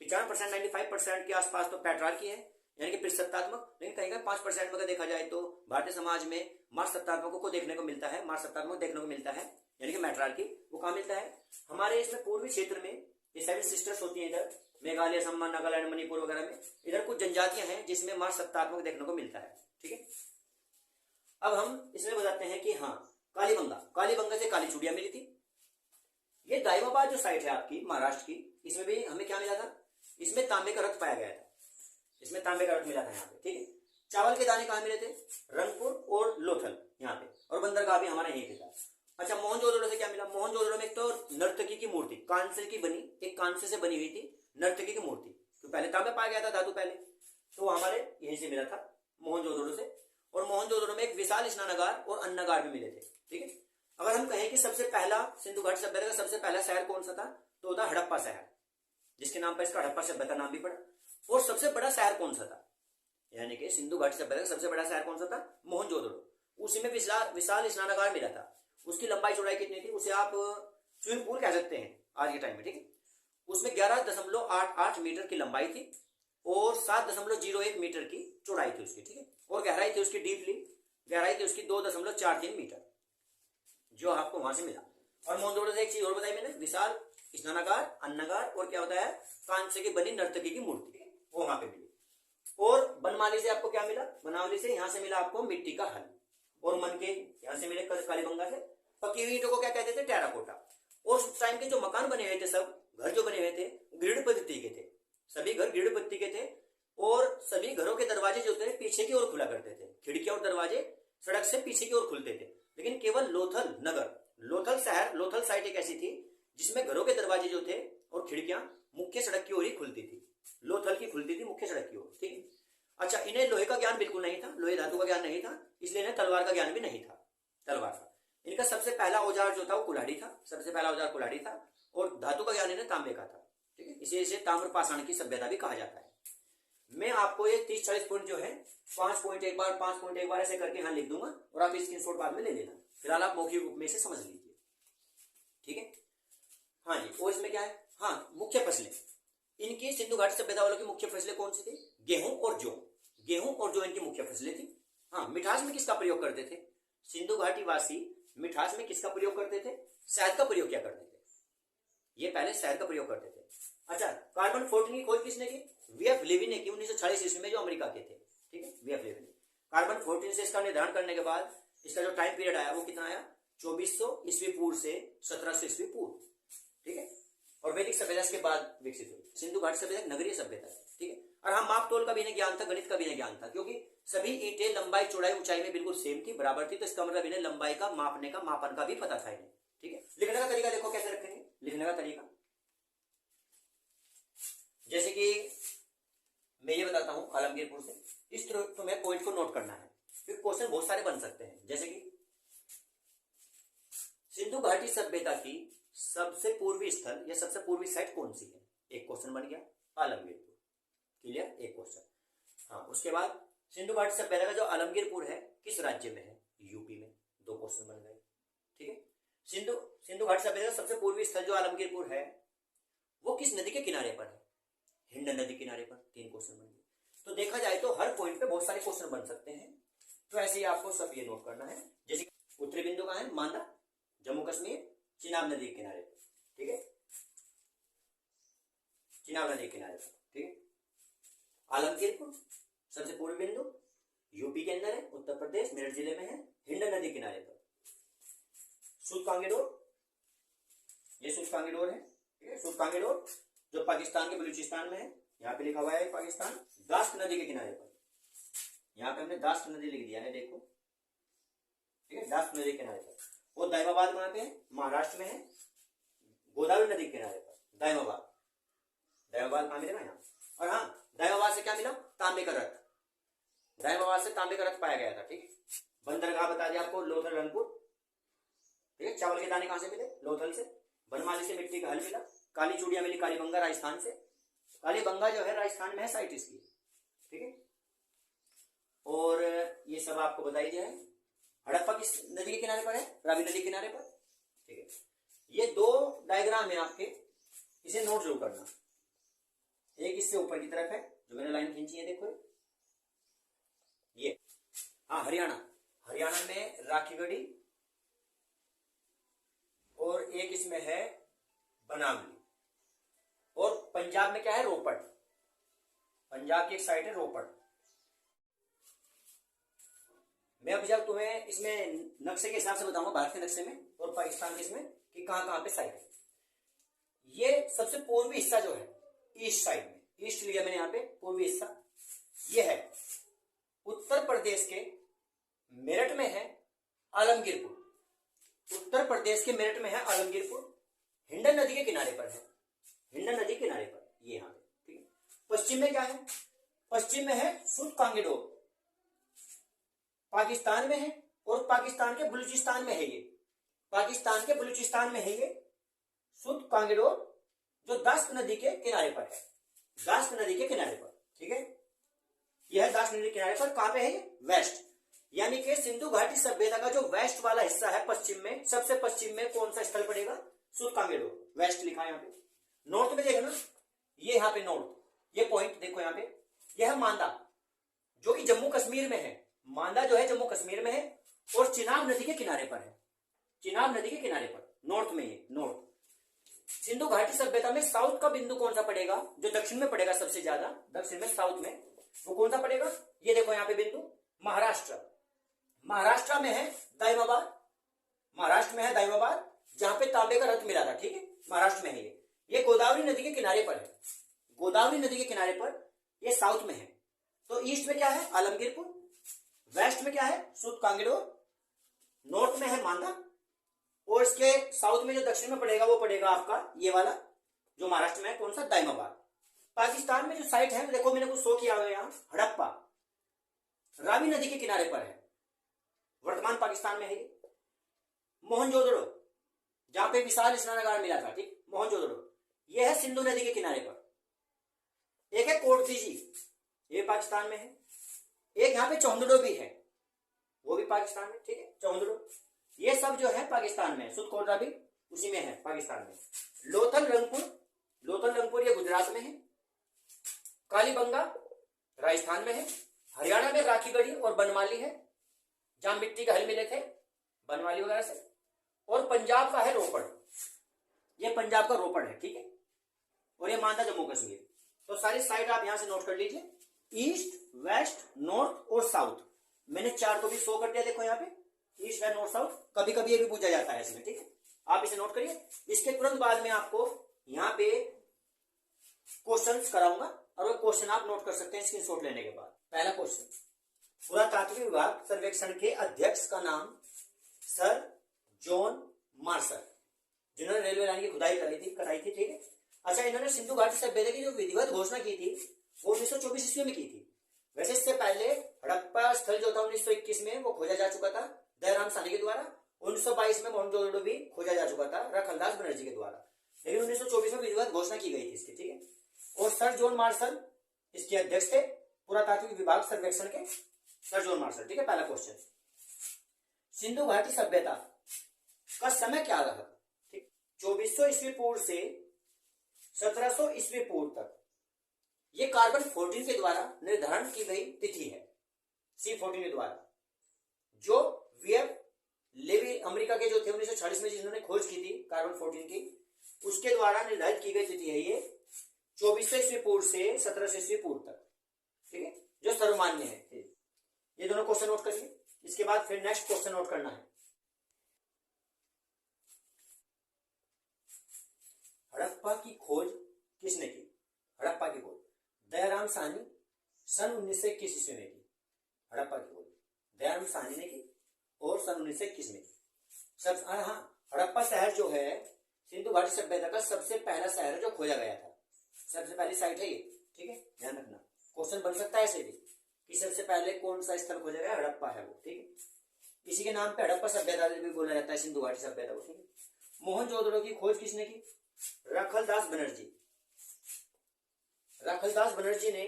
95% 95% के आसपास तो पैट्रार की है, यानी कि सत्तात्मक। लेकिन कहीं 5% में अगर देखा जाए तो भारतीय समाज में मार्च सत्तात्मकों को देखने को मिलता है, मार्च सत्तात्मक देखने को मिलता है, यानी कि मैट्रार्की। वो कहाँ मिलता है, हमारे इसमें पूर्वी क्षेत्र में ये 7 सिस्टर्स होती हैं, इधर मेघालय, असम, नागालैंड, मणिपुर वगैरह में। इधर कुछ जनजातियां हैं जिसमें मार्च सत्तात्मक देखने को मिलता है। ठीक है, अब हम इसमें बताते हैं कि हाँ, कालीबंगा, कालीबंगा से काली चूड़िया मिली थी। ये दायमाबाद जो साइट है आपकी महाराष्ट्र की, इसमें भी हमें क्या मिला था, इसमें तांबे का रथ पाया गया था, इसमें तांबे का रथ मिला था यहाँ पे। ठीक है, चावल के दाने कहाँ मिले थे, रंगपुर और लोथल यहाँ पे, और बंदरगाह भी हमारा यहीं पे था। अच्छा, मोहनजोदड़ो से क्या मिला, मोहनजोदड़ो में एक तो नर्तकी की मूर्ति, कांसे की बनी, एक कांसे से बनी हुई थी नर्तकी की मूर्ति। तो पहले तांबे पाया गया था धातु पहले, तो हमारे यहीं से मिला था मोहनजोदड़ो से। और मोहनजोदड़ो में एक विशाल स्नानागार और अन्नागार भी मिले थे। ठीक है, अगर हम कहें कि सबसे पहला सिंधु घाटी सभ्यता का सबसे पहला शहर कौन सा था, तो था हड़प्पा शहर, जिसके नाम पर इसका हड़प्पा सभ्यता नाम भी पड़ा। और सबसे बड़ा शहर कौन सा था, यानी कि सिंधु घाटी सभ्यता का सबसे बड़ा शहर कौन सा था? मोहनजोदड़ो। उसी में विशाल स्नानागार मिला था। उसकी लंबाई चौड़ाई कितनी थी? उसे आप स्विमिंग पूल कह सकते हैं आज के टाइम में, ठीक है। उसमें 11.88 मीटर की लंबाई थी और 7.01 मीटर की चौड़ाई थी उसकी, ठीक है। और गहराई थी उसकी, डीपली गहराई थी उसकी 2.43 मीटर, जो आपको वहां से मिला। और मोहनजोदड़ो से एक चीज और बताई मैंने, विशाल स्नानागार, अन्नागार और क्या होता है, कांस्य की बनी नर्तकी की मूर्ति, वो वहां पे मिली। और बनमाली से आपको क्या मिला? बनावली से यहाँ से मिला आपको मिट्टी का हल, और मन के यहाँ से मिले कालीबंगा से पकी हुई ईंटों को क्या कहते थे? टेराकोटा। और उस टाइम के जो मकान बने हुए थे, सब घर जो बने हुए थे ग्रिड पद्धति के थे, सभी घर ग्रिड पद्धति के थे। और सभी घरों के दरवाजे जो थे पीछे की ओर खुला करते थे, खिड़कियां और दरवाजे सड़क से पीछे की ओर खुलते थे। लेकिन केवल लोथल नगर, लोथल शहर, लोथल साइट एक ऐसी थी जिसमें घरों के दरवाजे जो थे और खिड़कियां मुख्य सड़क की ओर ही खुलती थी, लोथल की खुलती थी मुख्य सड़क की ओर, ठीक है। अच्छा, इन्हें लोहे का ज्ञान बिल्कुल नहीं था, लोहे धातु का ज्ञान नहीं था, इसलिए इन्हें तलवार का ज्ञान भी नहीं था, तलवार का। इनका सबसे पहला औजार जो था वो कुल्हाड़ी था, सबसे पहला औजार कुल्हाड़ी था। और धातु का ज्ञान इन्हें तांबे का था, ठीक है। इसे ताम्र पाषाण की सभ्यता भी कहा जाता है। मैं आपको ये 30-40 पॉइंट जो है 5 पॉइंट एक बार 5 पॉइंट एक बार ऐसे करके यहाँ लिख दूंगा और आप स्क्रीनशॉट बाद में ले लेना। फिलहाल आप मौखिक रूप में से समझ लीजिए, ठीक है। हाँ जी, और इसमें क्या है? हाँ, मुख्य फसलें इनकी सिंधु घाटी सभ्यता वालों की मुख्य फसलें कौन सी थी? गेहूं और जौ। गेहूं और जौ इनकी मुख्य फसलें थी। हाँ, मिठास में किसका प्रयोग करते थे? सिंधु घाटी वासी मिठास में किसका प्रयोग करते थे? शहद का प्रयोग क्या करते थे? ये पहले शहद का प्रयोग करते थे। अच्छा, कार्बन 14 की खोज किसने की? वीएफ लेवी ने की 1946 ईस्वी में, जो अमेरिका के थे, ठीक है, वीएफ लेवी ने। कार्बन 14 से इसका निर्धारण करने के बाद इसका जो टाइम पीरियड आया वो कितना आया? 2400 ईस्वी पूर्व से 1700 ईस्वी पूर्व, ठीक है। और वैदिक सभ्यता के बाद विकसित हुई। सिंधु घाटी सभ्यता नगरीय सभ्यता है, ठीक है। और हाँ, माप तोल का भी इन्हें ज्ञान था, गणित का भी इन्हें ज्ञान था, क्योंकि सभी ईंटें लंबाई चौड़ाई ऊंचाई में बिल्कुल सेम थी, बराबर थी। तो इसका मतलब इन्हें लंबाई का मापने का, मापन का भी पता था इन्हें, ठीक है। लिखने का तरीका देखो कैसे रखेंगे। लिखने का तरीका जैसे कि मैं ये बताता हूं आलमगीरपुर से, इस तरह तुम्हें पॉइंट को नोट करना है, फिर क्वेश्चन बहुत सारे बन सकते हैं। जैसे कि सिंधु घाटी सभ्यता की सबसे पूर्वी स्थल या सबसे पूर्वी साइट कौन सी है? एक क्वेश्चन बन गया, आलमगीरपुर, क्लियर, एक क्वेश्चन। हाँ, उसके बाद सिंधु घाटी सभ्यता का जो आलमगीरपुर है किस राज्य में है? यूपी में, 2 क्वेश्चन बन गए, ठीक है। सिंधु घाटी सभ्यता का सबसे पूर्वी स्थल जो आलमगीरपुर है वो किस नदी के किनारे पर है? हिंड नदी किनारे पर, 3 क्वेश्चन बन गए। तो देखा जाए तो हर पॉइंट पे बहुत सारे क्वेश्चन बन सकते हैं, तो ऐसे ही आपको सब ये नोट करना है। जैसे उत्तरी बिंदु का है मांदा, जम्मू कश्मीर, चिनाब नदी के किनारे पर, ठीक है, चिनाब नदी के किनारे पर, ठीक है। आलमगीरपुर सबसे पूर्वी बिंदु यूपी के अंदर है, उत्तर प्रदेश मेरठ जिले में है, हिंड नदी किनारे पर। सूदकांगेडोर, ये सूदकांगेडोर है, ठीक है। सूदकांगेडोर जो पाकिस्तान के बलूचिस्तान में है, यहाँ पे लिखा हुआ है पाकिस्तान, दास्त नदी के किनारे पर। यहाँ पे हमने दास्त नदी लिख दिया है, देखो, ठीक है, दास्त नदी के किनारे पर। और दाइमाबाद कहाँ पे है? महाराष्ट्र में है, गोदावरी नदी के किनारे पर, दाइमाबाद। दाइमाबाद कहाँ मिलेगा? यहाँ। और हाँ, दाइमाबाद से क्या मिला? तांबे का रथ, दाइमाबाद से तांबे का रथ पाया गया था, ठीक है। बंदरगाह बता दिया आपको, लोथल रंगपुर, ठीक है। चावल के दाने कहाँ से मिले? लोथल से। बनमाली से मिट्टी का हल मिला। काली चूड़ियां मिली कालीबंगा राजस्थान से, कालीबंगा जो है राजस्थान में है साइट इसकी, ठीक है। और ये सब आपको बताई दिया है। हड़प्पा किस नदी के किनारे पर है? रावी नदी के किनारे पर, ठीक है। ये 2 डायग्राम है आपके, इसे नोट जरूर करना। एक इससे ऊपर की तरफ है जो मैंने लाइन खींची है, देखो ये, हाँ, हरियाणा में राखीगढ़ी, और एक इसमें है बनावली। और पंजाब में क्या है? रोपड़, पंजाब की एक साइड है रोपड़। मैं अभी जब तुम्हें इसमें नक्शे के हिसाब से बताऊंगा, भारत के नक्शे में और पाकिस्तान के इसमें, कि कहां कहां पे साइड है। ये सबसे पूर्वी हिस्सा जो है ईस्ट साइड में, ईस्ट लिया मैंने यहाँ पे, पूर्वी हिस्सा ये है उत्तर प्रदेश के मेरठ में है आलमगीरपुर। उत्तर प्रदेश के मेरठ में है आलमगीरपुर, हिंडन नदी के किनारे पर है, हिंडन नदी किनारे पर, ये यहाँ पे, ठीक है। पश्चिम में क्या है? पश्चिम में है सूदकांगेडोर, पाकिस्तान में है, और पाकिस्तान के बलूचिस्तान में है ये, पाकिस्तान के बलूचिस्तान में है ये सूदकांगेडोर, जो दास्त नदी के किनारे पर है, दास्त नदी के किनारे पर, ठीक है। यह द्रास नदी के किनारे पर कहां पे है? वेस्ट, यानी कि सिंधु घाटी सभ्यता का जो वेस्ट वाला हिस्सा है पश्चिम में, सबसे पश्चिम में कौन सा स्थल पड़ेगा? सूतकांगेडो, वेस्ट लिखा है यहाँ पे। नॉर्थ में देखना, ये यहाँ पे नॉर्थ, ये पॉइंट देखो यहाँ पे, यह मांदा जो कि जम्मू कश्मीर में है, मांदा जो है जम्मू कश्मीर में है और चिनाब नदी के किनारे पर है, चिनाब नदी के किनारे पर, नॉर्थ में है, नॉर्थ। सिंधु घाटी सभ्यता में साउथ का बिंदु कौन सा पड़ेगा? जो दक्षिण में पड़ेगा सबसे ज्यादा, दक्षिण में, साउथ में, वो कौन सा पड़ेगा? ये देखो यहाँ पे बिंदु, महाराष्ट्र, महाराष्ट्र में है दाइमाबाद, महाराष्ट्र में है दाइमाबाद, जहां पे तांबे का रथ मिला था, ठीक है, महाराष्ट्र में है ये गोदावरी नदी के किनारे पर है, गोदावरी नदी के किनारे पर, ये साउथ में है। तो ईस्ट में क्या है? आलमगीरपुर, वेस्ट में क्या है? सूतकांगेडो, नॉर्थ में है मांदा, और इसके साउथ में जो दक्षिण में पड़ेगा वो पड़ेगा आपका ये वाला जो महाराष्ट्र में है, कौन सा? दाइमाबाद। पाकिस्तान में जो साइट है देखो मैंने कुछ शो किया हुआ है यहाँ, हड़प्पा रावी नदी के किनारे पर है, वर्तमान पाकिस्तान में है ये। मोहनजोदड़ो, जहां पे विशाल स्नानागार मिला था, ठीक, मोहनजोदड़ो, ये है सिंधु नदी के किनारे पर। एक है कोटदीजी, ये पाकिस्तान में है। एक यहाँ पे चौंदड़ो भी है, वो भी पाकिस्तान में, ठीक है, चौंदड़ो, ये सब जो है पाकिस्तान में, सुतकोटरा भी उसी में है, पाकिस्तान में। लोथल रंगपुर, लोथल रंगपुर ये गुजरात में है। कालीबंगा राजस्थान में है। हरियाणा में राखीगढ़ी और बनमाली है, जहां मिट्टी के हल मिले थे बनमाली वगैरह से। और पंजाब का है रोपड़, ये पंजाब का रोपड़ है, ठीक है, और ये मानता जम्मू कश्मीर। तो सारी साइड आप यहां से नोट कर लीजिए, ईस्ट, वेस्ट, नॉर्थ और साउथ। मैंने चार को भी शो कर दिया, देखो यहाँ पे, ईस्ट, वेस्ट, नॉर्थ, साउथ। कभी कभी ये भी पूछा जाता है इसमें, ठीक है, आप इसे नोट करिए। इसके तुरंत बाद में आपको यहाँ पे क्वेश्चंस कराऊंगा और वो क्वेश्चन आप नोट कर सकते हैं स्क्रीनशॉट लेने के बाद। पहला क्वेश्चन, पुरातात्विक विभाग सर्वेक्षण के अध्यक्ष का नाम? सर जॉन मार्शल, जिन्होंने रेलवे लाइन की खुदाई कराई थी, ठीक है। अच्छा, इन्होंने सिंधु घाटी सभ्यता की जो विधिवत घोषणा की थी वो 1924 ईस्वी में की थी। वैसे इससे पहले हड़प्पा स्थल जो था 1921 में वो खोजा जा चुका था दयाराम साहनी के द्वारा। 1922 में मोहनजोदड़ो भी खोजा जा चुका था रखलदास बनर्जी के द्वारा, लेकिन 1924 में विधिवत घोषणा की गई थी इसकी, ठीक है। और सर जॉन मार्शल इसके अध्यक्ष थे, पुरातात्विक विभाग सर्वेक्षण के सर जॉन मार्शल, ठीक है। पहला क्वेश्चन, सिंधु घाटी सभ्यता का समय क्या रहा? ठीक, 2400 ईस्वी पूर्व से 1700 ईस्वी पूर्व तक। ये कार्बन 14 के द्वारा निर्धारण की गई तिथि है, C14 के द्वारा। जो वीएफ लेवी अमेरिका के जो थे 1940 में जिन्होंने खोज की थी कार्बन 14 की, उसके द्वारा निर्धारित की गई तिथि है ये 2400 ईस्वी पूर्व से 1700 ईस्वी पूर्व तक, ठीक है, जो सर्वमान्य है। ये दोनों क्वेश्चन नोट करिए। इसके बाद फिर नेक्स्ट क्वेश्चन नोट करना है, हड़प्पा की खोज किसने की? हड़प्पा की खोज दयाराम साहनी सन 1921 ईस्वी में की। हड़प्पा की खोज दयाराम साहनी ने की और सन 1921 में की। सब हाँ, हड़प्पा शहर जो है सिंधु घाटी सभ्यता का सबसे पहला शहर है जो खोजा गया था, सबसे पहली साइट है ये, ठीक है, ध्यान रखना। क्वेश्चन बन सकता है ऐसे भी कि सबसे पहले कौन सा स्थल खोजा गया? हड़प्पा है वो, ठीक है। इसी के नाम पे हड़प्पा सभ्यता भी बोला जाता है, सिंधु घाटी सभ्यता को, ठीक है। मोहनजोदड़ो की खोज किसने की? रखलदास बनर्जी, रखलदास बनर्जी ने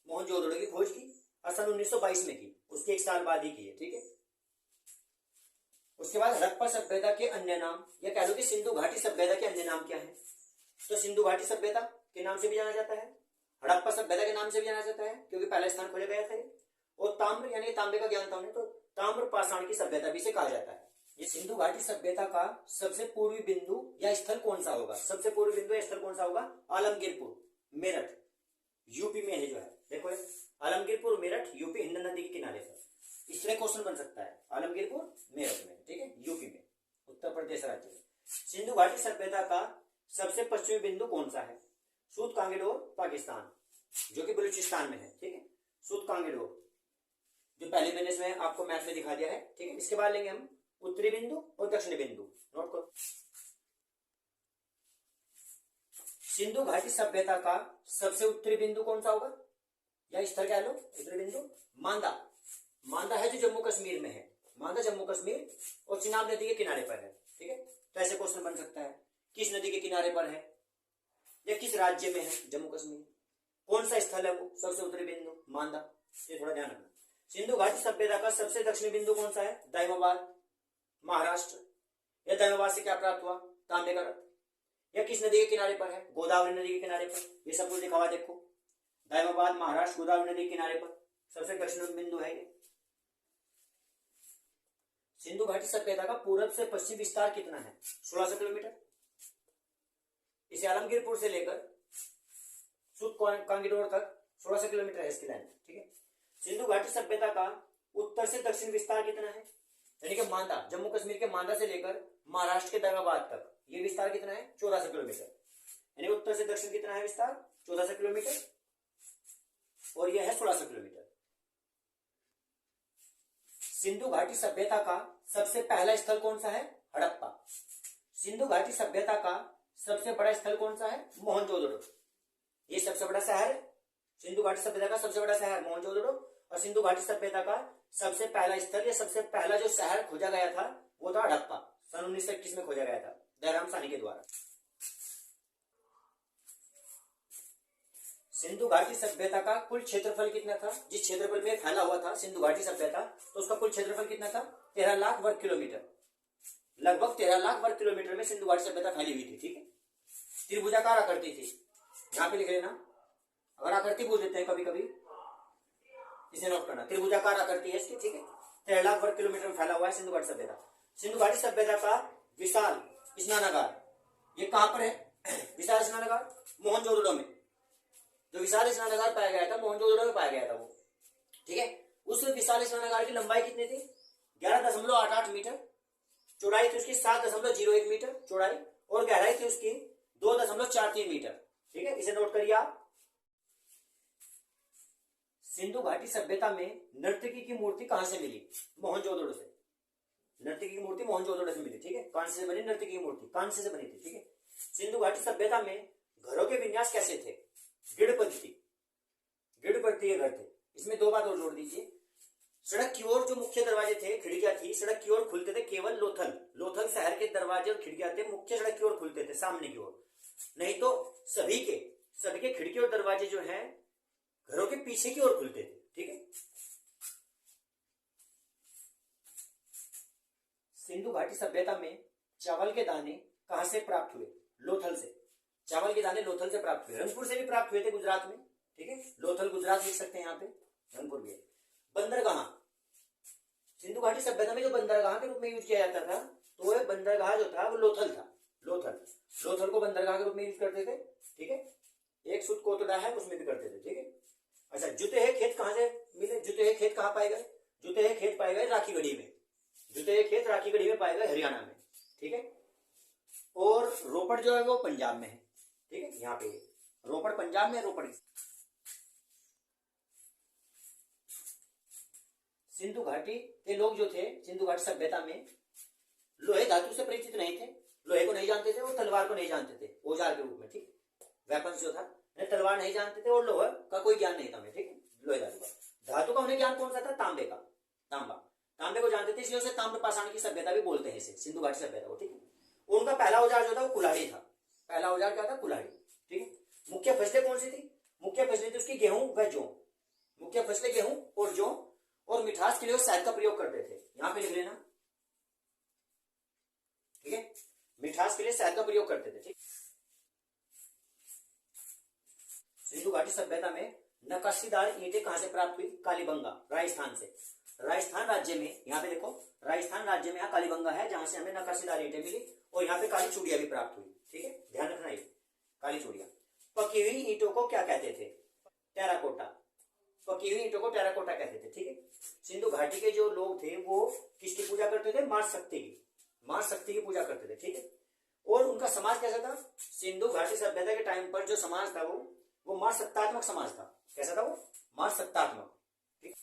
मोहनजोदड़ो की खोज की और सन 1922 में की, उसके एक साल बाद ही की है, ठीक है। उसके बाद हड़प्पा सभ्यता के अन्य नाम, या कह लो कि सिंधु घाटी सभ्यता के अन्य नाम क्या है? तो सिंधु घाटी सभ्यता के नाम से भी जाना जाता है, हड़प्पा सभ्यता के नाम से भी जाना जाता है क्योंकि पहला स्थान खोजा गया था। और ताम्र यानी तांबे का ज्ञान था उन्हें, तो ताम्र पाषाण की सभ्यता भी से कहा जाता है। ये सिंधु घाटी सभ्यता का सबसे पूर्वी बिंदु या स्थल कौन सा होगा? सबसे पूर्वी बिंदु या स्थल कौन सा होगा? आलमगीरपुर, मेरठ, यूपी में है जो है, देखो आलमगीरपुर मेरठ यूपी हिंद नदी के किनारे पर। इसलिए क्वेश्चन बन सकता है आलमगीरपुर मेरठ में, ठीक है, यूपी में, उत्तर प्रदेश राज्य में। सिंधु घाटी सभ्यता का सबसे पश्चिमी बिंदु कौन सा है? सूतकांगेडोर, पाकिस्तान, जो कि बलूचिस्तान में है, ठीक है, सूतकांगेडोर, जो पहले मैंने इसमें आपको मैप में दिखा दिया है, ठीक है। इसके बाद लेंगे हम उत्तरी बिंदु और दक्षिणी बिंदु, नोट करो। सिंधु घाटी सभ्यता का सबसे उत्तरी बिंदु कौन सा होगा या स्थल कह लो? उत्तरी बिंदु मांदा, मांदा है जो जम्मू कश्मीर में है, मांदा जम्मू कश्मीर और चिनाब नदी के किनारे पर है, ठीक है। तो ऐसे क्वेश्चन बन सकता है, किस नदी के किनारे पर है या किस राज्य में है जम्मू कश्मीर, कौन सा स्थल है वो? सबसे उत्तरी बिंदु मांदा, ये थोड़ा ध्यान रखना। सिंधु घाटी सभ्यता का सबसे दक्षिणी बिंदु कौन सा है? दाइमाबाद, महाराष्ट्र। या दाइमाबाद से क्या प्राप्त हुआ? तांबे का रथ। यह किस नदी के किनारे पर है? गोदावरी नदी के किनारे पर। ये सब कुछ लिखा हुआ देखो, दाइमाबाद, महाराष्ट्र, गोदावरी नदी के किनारे पर सबसे दक्षिणी बिंदु है ये। सिंधु घाटी सभ्यता का पूर्व से पश्चिम विस्तार कितना है? 1600 किलोमीटर। इसे आलमगीरपुर से लेकर कांगीडोर तक 1600 किलोमीटर है इसकी लाइन, ठीक है। सिंधु घाटी सभ्यता का उत्तर से दक्षिण विस्तार कितना है? यानी कि मांदा, जम्मू कश्मीर के मांदा से लेकर महाराष्ट्र के दाइमाबाद तक ये विस्तार कितना है? 1400 किलोमीटर। यानी उत्तर से दक्षिण कितना है विस्तार? 1400 किलोमीटर, और यह है 1600 किलोमीटर। सिंधु घाटी सभ्यता का सबसे पहला स्थल कौन सा है? हड़प्पा। सिंधु घाटी सभ्यता का सबसे बड़ा स्थल कौन सा है? मोहनजोदड़ो। ये सबसे बड़ा शहर है, सिंधु घाटी सभ्यता का सबसे बड़ा शहर मोहनजोदड़ो। और सिंधु घाटी सभ्यता का सबसे पहला स्थल या सबसे पहला जो शहर खोजा गया था वो था हड़प्पा। सन 1921 में खोजा गया था दयाराम साहनी के द्वारा। सिंधु घाटी सभ्यता का कुल क्षेत्रफल कितना था? जिस क्षेत्रफल में फैला हुआ था सिंधु घाटी सभ्यता, तो उसका कुल क्षेत्रफल कितना था? 13 लाख वर्ग किलोमीटर। लगभग 13 लाख वर्ग किलोमीटर में सिंधु घाटी सभ्यता फैली हुई थी, ठीक है। त्रिभुजाकार आकृति थी, यहाँ पे लिख लेना, अगर आकृति पूछ देते हैं कभी कभी इसे नोट करना। त्रिभुजाकार आकृति है इसकी, ठीक है। 13 लाख वर्ग किलोमीटर में फैला हुआ है सिंधु घाटी सभ्यता। सिंधु घाटी सभ्यता का विशाल स्नानागार ये कहां पर है? विशाल स्नानागार मोहनजोदड़ो में। जो विशाल स्नानागार पाया गया था मोहनजोदड़ो में पाया गया था वो, ठीक है। उस विशाल स्नानागार की लंबाई कितनी थी? 11.88 मीटर। चौड़ाई थी उसकी 7.01 मीटर चौड़ाई, और गहराई थी उसकी 2.43 मीटर, ठीक है। इसे नोट करिए आप। सिंधु घाटी सभ्यता में नर्तकी की मूर्ति कहां से मिली? मोहनजोदड़ो से। नर्तकी की मूर्ति मोहनजोदड़ो से मिली, ठीक है। कांस्य से बनी नर्तकी की मूर्ति, कांस्य से बनी थी, ठीक है। सिंधु घाटी सभ्यता में घरों के विन्यास कैसे थे? गिड़ पद्धति के घर थे। इसमें दो बात और जोड़ दीजिए, सड़क की ओर जो मुख्य दरवाजे थे, खिड़कियां थी, सड़क की ओर खुलते थे केवल लोथल शहर के दरवाजे और खिड़कियां थे मुख्य सड़क की ओर खुलते थे, सामने की ओर। नहीं तो सभी के खिड़की और दरवाजे जो हैं घरों के पीछे की ओर खुलते थे, ठीक है। सिंधु घाटी सभ्यता में चावल के दाने कहां से प्राप्त हुए? लोथल से। चावल के दाने लोथल से प्राप्त हुए। रंगपुर से भी प्राप्त हुए थे, गुजरात में, ठीक है। लोथल गुजरात लिख सकते हैं यहाँ पे, रंगपुर भी है। बंदरगाह, सिंधु घाटी सभ्यता में जो बंदरगाह के रूप में यूज किया जाता था, तो वह बंदरगाह जो था वो लोथल था। लोथल को बंदरगाह के रूप में यूज करते थे, ठीक है। एक सुत कोटड़ा है उसमें भी करते थे, ठीक है। अच्छा, जुते हैं खेत कहां से मिले? जुते हैं खेत कहां पाए गए? जुते हैं खेत पाए गए राखीगढ़ी में। जुते हैं खेत राखीगढ़ी में पाए गए, हरियाणा में, ठीक है। और रोपड़ जो है वो पंजाब में है, ठीक है। यहाँ पे रोपड़ पंजाब में, रोपड़। सिंधु घाटी के लोग जो थे सिंधु घाटी सभ्यता में लोहे धातु से परिचित नहीं थे, लोहे को नहीं जानते थे और तलवार को नहीं जानते थे औजार के रूप में, ठीक। वेपन जो था, तलवार नहीं जानते थे और लोहे का कोई ज्ञान नहीं था उन्हें, ठीक है। लोहे धातु का उन्हें ज्ञान कौन सा था? तांबे का। तांबे को जानते थे, इसलिए उसे ताम्र पाषाण की सभ्यता भी बोलते हैं इसे, सिंधु घाटी सभ्यता को, ठीक है। उनका पहला औजार जो था वो कुल्हाड़ी था। पहला औजार क्या था? कुल्हाड़ी, ठीक है। मुख्य फसलें कौन सी थी? मुख्य फसलें थी उसकी गेहूं व जौ। मुख्य फसलें गेहूं और जौ, और मिठास के लिए शहद का प्रयोग करते थे, यहां पे लिख लेना, ठीक है। मिठास के लिए शहद का प्रयोग करते थे, ठीक। सिंधु घाटी सभ्यता में नक्काशीदार ईंटें कहां से प्राप्त हुई? कालीबंगा, राजस्थान से। राजस्थान राज्य में, यहाँ पे देखो, राजस्थान राज्य में यहाँ कालीबंगा है जहां से हमें नक्काशीदार ईंटें मिली, और यहाँ पे काली चूड़ियां भी प्राप्त हुई, ठीक है। ध्यान रखना ये काली चूड़ियां। पकी हुई ईंटों को क्या कहते थे? टेराकोटा। पकी हुई ईंटों को टेराकोटा कहते थे, ठीक है। सिंधु घाटी के जो लोग थे वो किसकी पूजा करते थे? मां शक्ति की पूजा करते थे, ठीक है। और उनका समाज कैसा था? सिंधु घाटी सभ्यता के टाइम पर जो समाज था वो मां सत्तात्मक समाज था। कैसा था वो? मां सत्तात्मक, ठीक।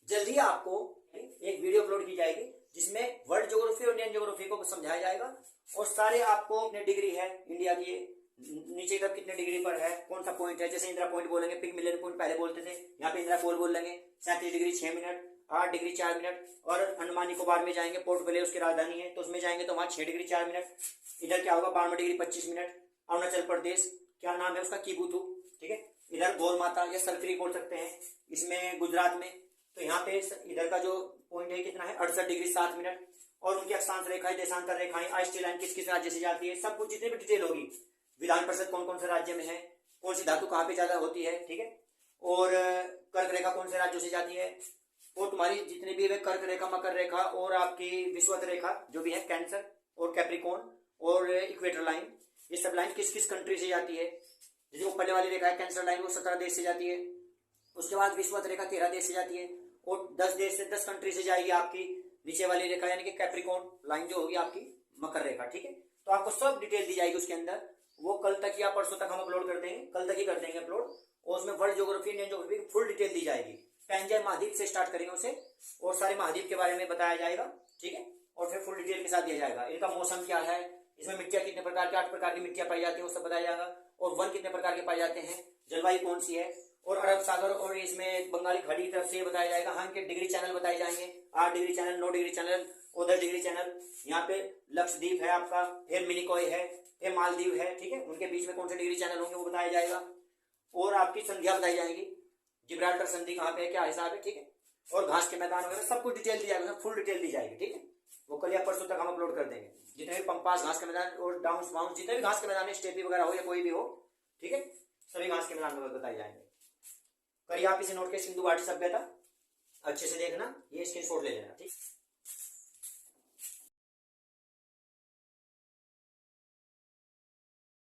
जल्दी आपको एक वीडियो अपलोड की जाएगी जिसमें वर्ल्ड ज्योग्राफी और इंडियन ज्योग्राफी को समझाया जाएगा, और सारे आपको कितने डिग्री है इंडिया की, नीचे तक कितने डिग्री पर है, कौन सा पॉइंट है। जैसे इंदिरा पॉइंट बोलेंगे, पिगमिलियन पॉइंट पहले बोलते थे, यहाँ पे इंदिरा पोल बोल लेंगे। 37 डिग्री 6 मिनट, 8 डिग्री 4 मिनट। और अंडमान निकोबार में जाएंगे, पोर्ट ब्लेयर उसकी राजधानी है, तो उसमें जाएंगे तो वहां 6 डिग्री 4 मिनट। इधर क्या होगा? 92 डिग्री 25 मिनट। अरुणाचल प्रदेश, क्या नाम है उसका? किबुतु, ठीक है। इधर गौर माता या सरकरी बोल सकते हैं इसमें गुजरात में। तो यहाँ पे इधर का जो पॉइंट है कितना है 68 डिग्री 7 मिनट। और उनकी अक्षांश रेखाएं, देशांतर रेखाएं, आइस्टी लाइन किस किस राज्य से जाती है, सब कुछ जितनी भी डिटेल होगी, विधान परिषद कौन कौन से राज्य में है, कौन सी धातु कहाँ पे ज्यादा होती है, ठीक है, और कर्क रेखा कौन से राज्यों से जाती है, और तुम्हारी जितनी भी कर्क रेखा, मकर रेखा और आपकी विषुवत रेखा जो भी है, कैंसर और कैप्रिकॉर्न और इक्वेटर लाइन, ये सब लाइन किस किस कंट्री से जाती है। जैसे ऊपर वाली रेखा है कैंसर लाइन, वो 17 देश से जाती है। उसके बाद विषुवत रेखा 13 देश से जाती है और 10 देश से 10 कंट्री से जाएगी आपकी नीचे वाली रेखा, यानी कि कैप्रिकॉर्न लाइन जो होगी आपकी मकर रेखा, ठीक है। तो आपको सब डिटेल दी जाएगी उसके अंदर। वो कल तक या परसों तक हम अपलोड कर देंगे, कल तक ही कर देंगे अपलोड। और उसमें वर्ल्ड ज्योग्राफी, इंडियन ज्योग्राफी की फुल डिटेल दी जाएगी। पैंजय महाद्वीप से स्टार्ट करेंगे उसे और सारे महाद्वीप के बारे में बताया जाएगा, ठीक है, और फिर फुल डिटेल के साथ दिया जाएगा। इनका मौसम क्या है, इसमें मिट्टियां कितने प्रकार की, 8 प्रकार की मिट्टियां पाई जाती है, वो सब बताया जाएगा। और वन कितने प्रकार के पाए जाते हैं, जलवायु कौन सी है, और अरब सागर और इसमें बंगाली खाड़ी की तरफ से बताया जाएगा। हाँ, इनके डिग्री चैनल बताए जाएंगे, 8 डिग्री चैनल, 9 डिग्री चैनल, उधर डिग्री चैनल। यहाँ पे लक्षद्वीप है आपका, फिर मिनिकॉय है, फिर मालदीव है, ठीक है, उनके बीच में कौन से डिग्री चैनल होंगे वो बताया जाएगा। और आपकी संधियां बताई जाएंगी, जिब्राल्टर संधि कहाँ पे है, क्या हिसाब है, ठीक है, और घास के मैदान वगैरह सब कुछ डिटेल दी जाएगी, फुल डिटेल दी जाएगी, ठीक है। वो कल या परसों तक हम अपलोड कर देंगे। जितने भी पंपास घास के मैदान और डाउन्स बाउंस जितने भी घास के मैदान है, स्टेपी वगैरह हो या कोई भी हो, ठीक है, सभी घास के मैदान वगैरह बताए जाएंगे। करिए आप इसे नोट के, सिंधु घाटी सभ्यता अच्छे से देखना, ये स्क्रीनशॉट ले लेना, ठीक।